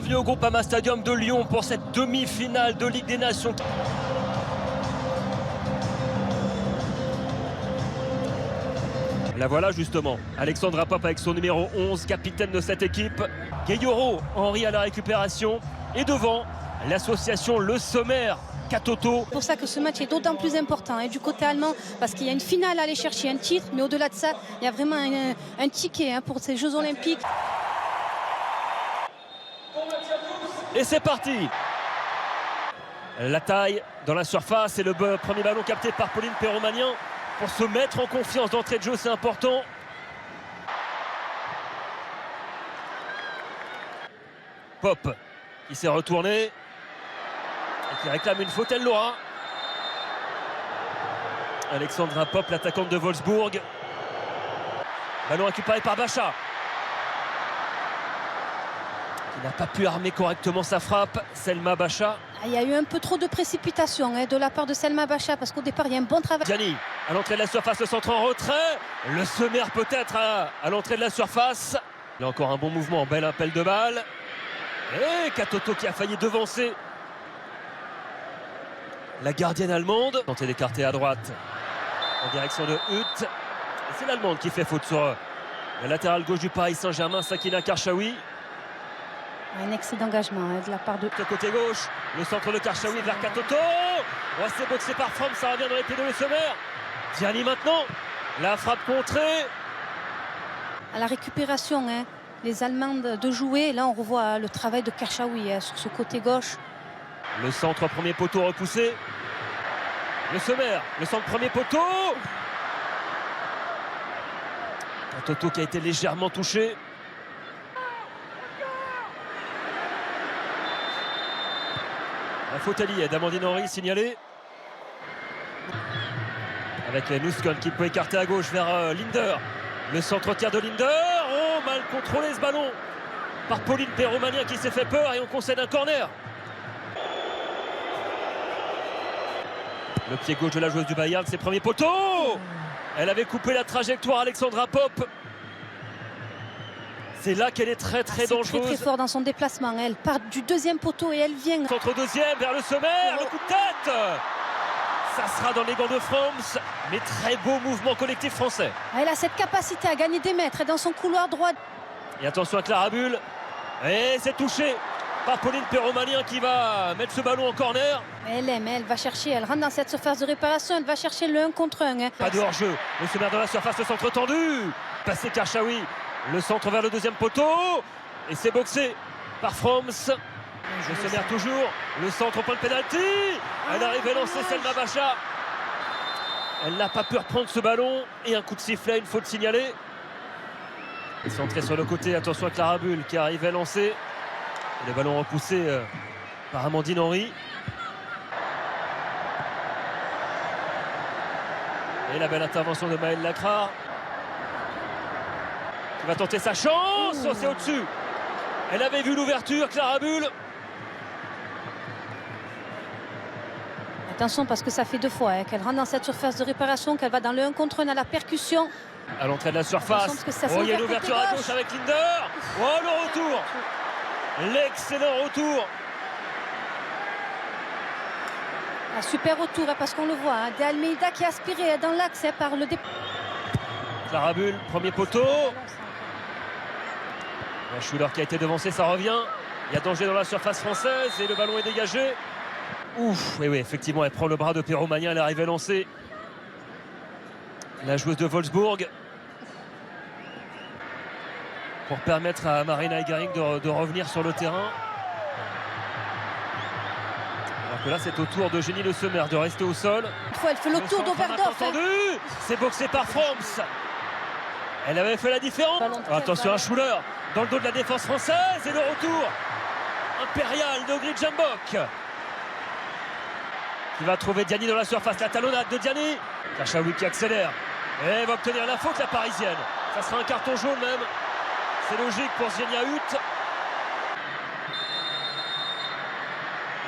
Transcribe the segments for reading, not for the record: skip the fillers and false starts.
Bienvenue au Groupama Stadium de Lyon pour cette demi-finale de Ligue des Nations. La voilà justement, Alexandra Pope avec son numéro 11, capitaine de cette équipe. Gayoro, Henri à la récupération. Et devant, l'association Le Sommer, Katoto. C'est pour ça que ce match est d'autant plus important du côté allemand, parce qu'il y a une finale à aller chercher, un titre, mais au-delà de ça, il y a vraiment un ticket pour ces Jeux Olympiques. Et c'est parti. La taille dans la surface et le premier ballon capté par Pauline Perromagnan pour se mettre en confiance d'entrée de jeu, c'est important. Pop qui s'est retourné et qui réclame une faute, elle l'aura. Alexandra Pope, l'attaquante de Wolfsburg. Ballon récupéré par Bacha, qui n'a pas pu armer correctement sa frappe. Selma Bacha. Il y a eu un peu trop de précipitation de la part de Selma Bacha, parce qu'au départ il y a un bon travail. Gianni à l'entrée de la surface, le centre en retrait. Le Sommer peut-être à l'entrée de la surface. Il y a encore un bon mouvement, bel appel de balle. Et Katoto qui a failli devancer la gardienne allemande. Tenter d'écarter à droite en direction de Hutt. Et c'est l'allemande qui fait faute sur la latérale gauche du Paris Saint-Germain, Sakina Karchaoui. Un excès d'engagement de la part de... Côté gauche, le centre de Karchaoui vers Katoto. Oh, c'est boxé par Fromm, ça revient dans les pieds de Le Sommer. Gianni maintenant, la frappe contrée. À la récupération, les Allemandes de jouer. Là on revoit le travail de Karchaoui sur ce côté gauche. Le centre premier poteau repoussé. Le Sommer, le centre premier poteau. Katoto qui a été légèrement touché. La faute alliée d'Amandine Henry signalée. Avec Nuskon qui peut écarter à gauche vers Linder. Le centre-tiers de Linder. Oh, mal contrôlé ce ballon par Pauline Perromagnan qui s'est fait peur et on concède un corner. Le pied gauche de la joueuse du Bayern, c'est premier poteau. Elle avait coupé la trajectoire Alexandra Pope. C'est là qu'elle est très dangereuse. Très fort dans son déplacement. Elle part du deuxième poteau et elle vient. Centre deuxième vers Le Sommer, le coup de tête. Ça sera dans les gants de France, mais très beau mouvement collectif français. Elle a cette capacité à gagner des mètres dans son couloir droit. Et attention à Clara Bull. Et c'est touché par Pauline Perromagnan qui va mettre ce ballon en corner. Elle va chercher, elle rentre dans cette surface de réparation, elle va chercher le 1 contre 1. Pas de hors-jeu. Le Sommer dans la surface, le centre tendu. Passé Karchaoui. Le centre vers le deuxième poteau. Et c'est boxé par Froms. Le Sommer toujours. Le centre au point de pénalty. Elle arrive à lancer Selma Bacha. Elle n'a pas pu reprendre ce ballon. Et un coup de sifflet, une faute signalée. Centré sur le côté. Attention à Clara Bull qui arrive à lancer. Et les ballons repoussés par Amandine Henry. Et la belle intervention de Maëlle Lacrar. Va tenter sa chance, c'est au-dessus. Elle avait vu l'ouverture, Clara Bull. Attention parce que ça fait 2 fois qu'elle rentre dans cette surface de réparation, qu'elle va dans le 1 contre 1 à la percussion. À l'entrée de la surface. Oh, il y a l'ouverture à gauche avec Linder. Oh, le retour. L'excellent retour. Un super retour parce qu'on le voit. De Almeida qui a aspiré dans l'axe par le départ. Clara Bull, premier poteau. Schuller qui a été devancé, ça revient. Il y a danger dans la surface française et le ballon est dégagé. Ouf, oui, effectivement, elle prend le bras de Perromagnan, elle arrive à lancer. La joueuse de Wolfsburg. Pour permettre à Marina Hegering de revenir sur le terrain. Alors que là, c'est au tour de Jenny Le Sommer de rester au sol. Une fois, elle fait le tour d'Oberdorf. C'est boxé par Froms. Elle avait fait la différence. Attention à Schuller dans le dos de la défense française et le retour impérial de Gridjambok qui va trouver Diani dans la surface. La talonnade de Diani. Karchaoui qui accélère et va obtenir la faute, la parisienne. Ça sera un carton jaune même. C'est logique pour Zenia Hutt.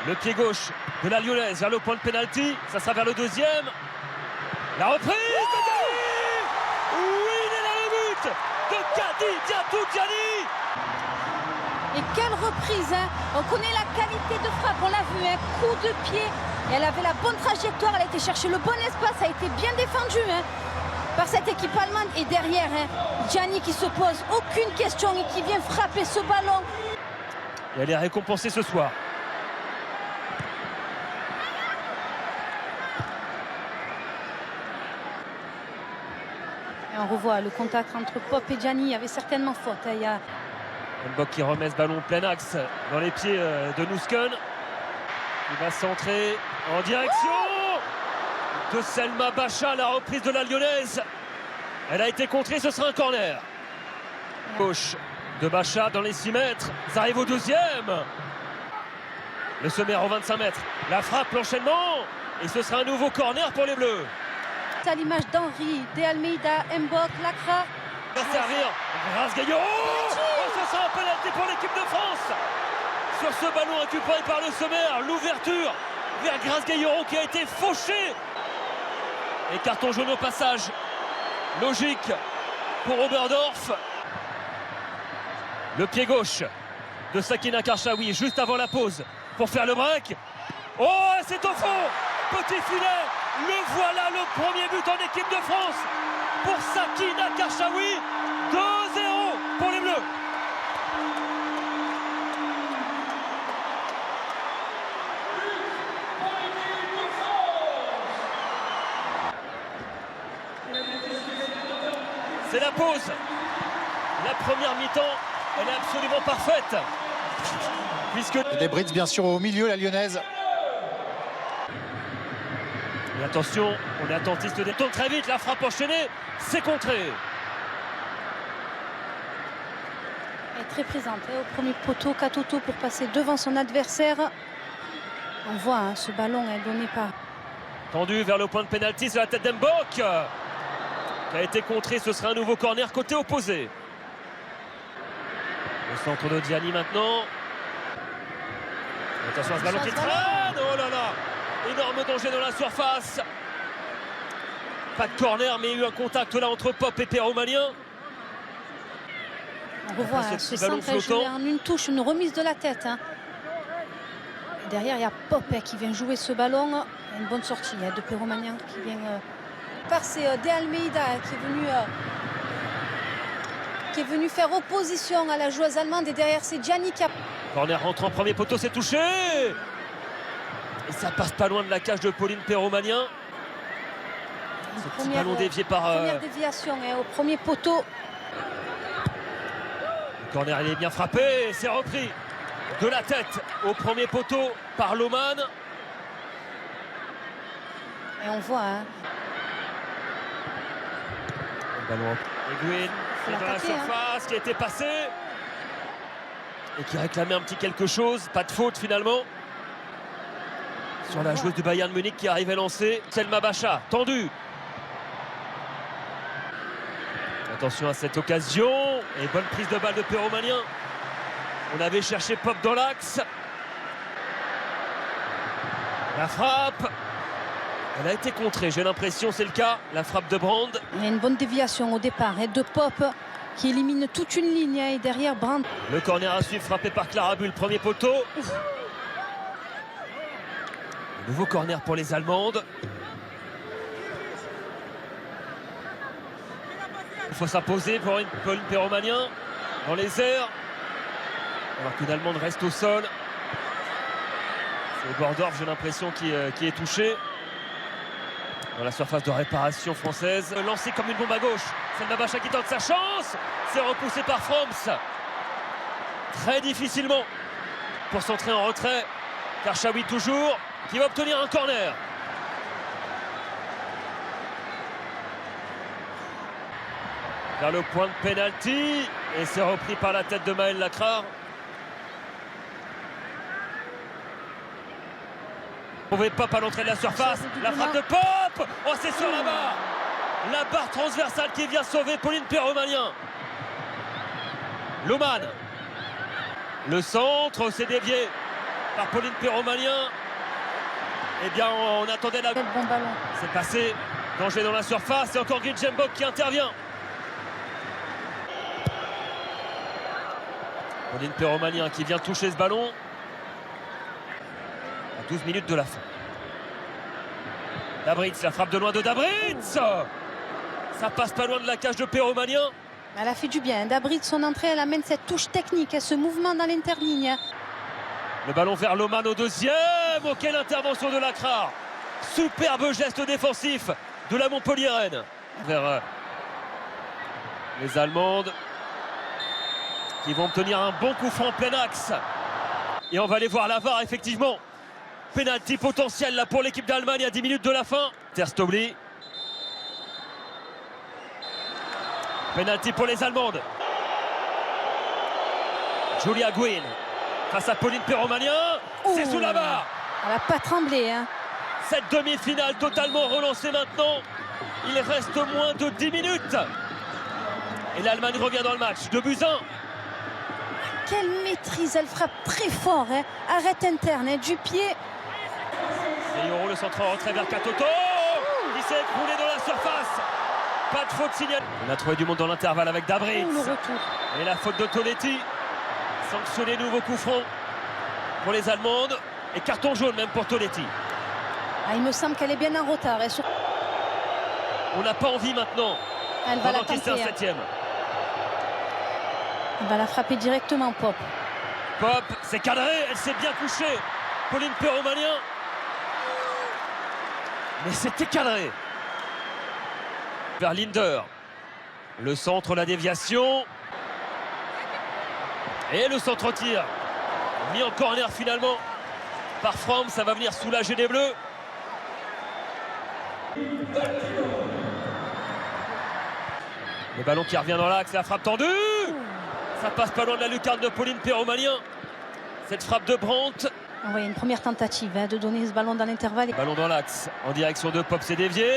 Le pied gauche de la Lyonnaise vers le point de pénalty. Ça sera vers le deuxième. La reprise de Diani. Oui, il est dans le but de Khadijatou Diani. Et quelle reprise maîtrise. Hein. On connaît la qualité de frappe, on l'a vu, un coup de pied. Et elle avait la bonne trajectoire, elle a été chercher le bon espace, ça a été bien défendu hein, par cette équipe allemande. Et derrière, hein, Gianni qui se pose aucune question et qui vient frapper ce ballon. Et elle est récompensée ce soir. Et on revoit le contact entre Pop et Gianni, il y avait certainement faute. Hein. Il y a Mbok qui remet ce ballon plein axe dans les pieds de Nousken. Il va centrer en direction de Selma Bacha, la reprise de la Lyonnaise. Elle a été contrée, ce sera un corner. Gauche de Bacha dans les 6 mètres. Ça arrive au deuxième. Le sommaire au 25 mètres. La frappe, l'enchaînement. Et ce sera un nouveau corner pour les Bleus. à l'image d'Henry, De Almeida, Mbok, Lacra. Va servir Grace-Gaillot. Oh, ce sera un penalty pour l'équipe de France. Sur ce ballon récupéré par le sommaire, l'ouverture vers Grace-Gaillot qui a été fauché. Et carton jaune au passage. Logique pour Oberdorf. Le pied gauche de Sakina Karchaoui juste avant la pause pour faire le break. Oh, c'est au fond. Petit filet. Le voilà, le premier but en équipe de France pour Sakina Karchaoui. 2-0 pour les Bleus. C'est la pause. La première mi-temps, elle est absolument parfaite. Puisque... Des Brits bien sûr au milieu, la Lyonnaise. Et attention, on est attentiste des tourne très vite, la frappe enchaînée, c'est contré. Elle est très présente hein, au premier poteau, Katoto pour passer devant son adversaire. On voit hein, ce ballon est donné par... Tendu vers le point de pénalty sur la tête d'Mbok. Qui a été contré, ce sera un nouveau corner côté opposé. Le centre de Gianni maintenant. Attention à ce ballon qui traîne. Oh là là. Énorme danger dans la surface. Pas de corner, mais il y a eu un contact là entre Pop et Perromanien. On revoit hein, ce centre est joué en une touche, une remise de la tête. Hein. Derrière, il y a Pop qui vient jouer ce ballon. Il y a une bonne sortie hein, de Perromanien qui vient... C'est De Almeida qui est venu faire opposition à la joueuse allemande et derrière c'est Gianni qui a... Corner rentrant, premier poteau, c'est touché et ça passe pas loin de la cage de Pauline Perromanien. Ce petit ballon dévié par... Première déviation hein, au premier poteau. Le corner il est bien frappé, c'est repris de la tête au premier poteau par Loman. Et on voit... Hein, ballon Eguin qui est dans la surface, qui a été passé et qui réclamait un petit quelque chose. Pas de faute finalement sur la joueuse du Bayern Munich qui arrive à lancer. Selma Bacha, tendue. Attention à cette occasion et bonne prise de balle de Perromanien. On avait cherché Pop dans l'axe. La frappe. Elle a été contrée, j'ai l'impression, c'est le cas. La frappe de Brand. Il y a une bonne déviation au départ hein, de Pop qui élimine toute une ligne hein, et derrière Brand. Le corner à suivre frappé par Clara Bull, premier poteau. Nouveau corner pour les Allemandes. Il faut s'imposer pour Pauline Perromanien dans les airs. Alors qu'une Allemande reste au sol. C'est Oberdorf, j'ai l'impression, qui est touché. Dans la surface de réparation française. Lancé comme une bombe à gauche. Selma Bacha qui tente sa chance. C'est repoussé par Froms. Très difficilement pour centrer en retrait. Karchaoui toujours, qui va obtenir un corner. Vers le point de pénalty. Et c'est repris par la tête de Maëlle Lacrar. Trouver Pop à l'entrée de la surface. La frappe de Pop. Oh, c'est sur la barre. La barre transversale qui vient sauver Pauline Perromanien. Loman. Le centre, c'est dévié par Pauline Perromanien. Eh bien, on attendait la... Bon ballon. C'est passé. Danger dans la surface. Et encore Mbok qui intervient. Pauline Perromanien qui vient toucher ce ballon à 12 minutes de la fin. Dabritz, la frappe de loin de Dabritz. Ça passe pas loin de la cage de Perromanien. Elle a fait du bien. Dabritz, son entrée, elle amène cette touche technique, ce mouvement dans l'interligne. Le ballon vers Loman au deuxième. Oh, quelle intervention de Lacra. Superbe geste défensif de la Montpelliéraine. Vers les Allemandes qui vont obtenir un bon coup franc plein axe. Et on va aller voir la VAR, effectivement. Penalty potentiel là pour l'équipe d'Allemagne à 10 minutes de la fin. Ter Stobli. Penalty pour les Allemandes. Julia Guin face à Pauline Perromanien. C'est sous la barre. Elle n'a pas tremblé. Cette demi-finale totalement relancée maintenant. Il reste moins de 10 minutes. Et l'Allemagne revient dans le match. 2-1. Quelle maîtrise, elle frappe très fort. Arrête interne, du pied. Et Euro, le centre en retrait vers Katoto. Qui s'est écroulé dans la surface. Pas de faute signalée. On a trouvé du monde dans l'intervalle avec Dabritz. Le retour. Et la faute de Tonetti. Sanctionné, nouveau coup franc pour les Allemandes. Et carton jaune même pour Tonetti. Il me semble qu'elle est bien en retard. On n'a pas envie maintenant. Elle va la tenter. tenter. Septième. Elle va la frapper directement, Pop. Pop, c'est cadré. Elle s'est bien couchée. Pauline Perromanien. Mais c'était cadré. Vers Linder. Le centre, la déviation. Et le centre-tir. Mis en corner finalement par Fromm. Ça va venir soulager les Bleus. Le ballon qui revient dans l'axe. La frappe tendue. Ça passe pas loin de la lucarne de Pauline Perromanien. Cette frappe de Brandt. On voit une première tentative de donner ce ballon dans l'intervalle. Ballon dans l'axe, en direction de Pop, c'est dévié.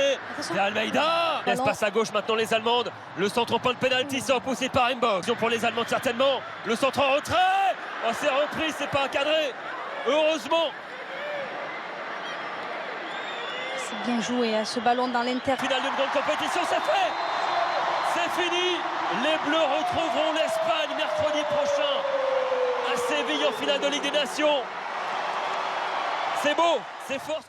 Et Almeida. Espace à gauche maintenant les Allemandes. Le centre en point de pénalty, c'est repoussé par Mbok. Pour les Allemandes certainement. Le centre en retrait. Oh, c'est repris, c'est pas encadré. Heureusement. C'est bien joué, ce ballon dans l'inter. Finale d'une grande compétition, c'est fait. C'est fini. Les Bleus retrouveront l'Espagne mercredi prochain à Séville en finale de Ligue des Nations. C'est beau, c'est fort.